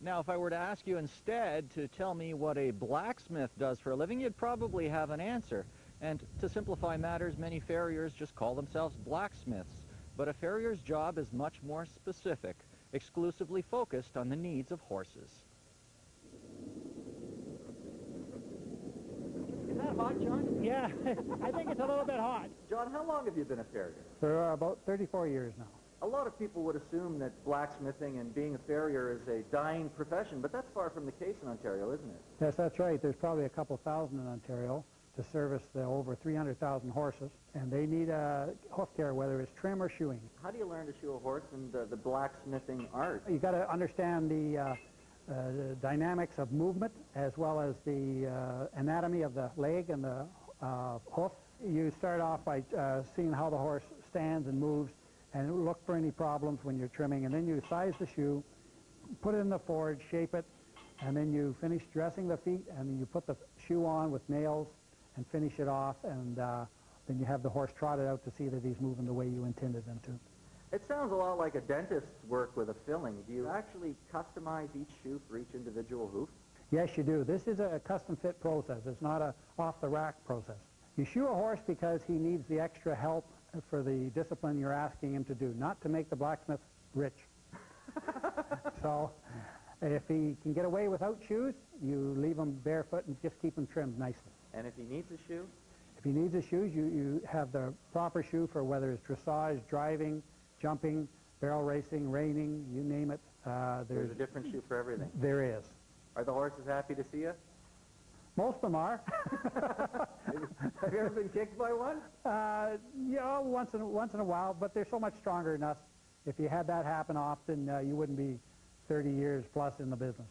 Now, if I were to ask you instead to tell me what a blacksmith does for a living, you'd probably have an answer. And to simplify matters, many farriers just call themselves blacksmiths. But a farrier's job is much more specific, exclusively focused on the needs of horses. Is that hot, John? Yeah, I think it's a little bit hot. John, how long have you been a farrier? For about 34 years now. A lot of people would assume that blacksmithing and being a farrier is a dying profession, but that's far from the case in Ontario, isn't it? Yes, that's right. There's probably a couple thousand in Ontario to service the over 300,000 horses, and they need hoof care, whether it's trim or shoeing. How do you learn to shoe a horse and the blacksmithing art? You got to understand the dynamics of movement as well as the anatomy of the leg and the hoof. You start off by seeing how the horse stands and moves, and look for any problems when you're trimming, and then you size the shoe, put it in the forge, shape it, and then you finish dressing the feet, and then you put the shoe on with nails and finish it off, and then you have the horse trotted out to see that he's moving the way you intended them to. It sounds a lot like a dentist's work with a filling. Do you actually customize each shoe for each individual hoof? Yes, you do. This is a custom fit process. It's not a off-the-rack process. You shoe a horse because he needs the extra help for the discipline you're asking him to do, not to make the blacksmith rich. So if he can get away without shoes, you leave him barefoot and just keep him trimmed nicely. And if he needs a shoe? If he needs his shoes, you have the proper shoe for whether it's dressage, driving, jumping, barrel racing, reining, you name it. There's a different shoe for everything. There is. Are the horses happy to see you? Most of them are. Have you ever been kicked by one? Yeah, once in a while, but they're so much stronger than us. If you had that happen often, you wouldn't be 30 years plus in the business.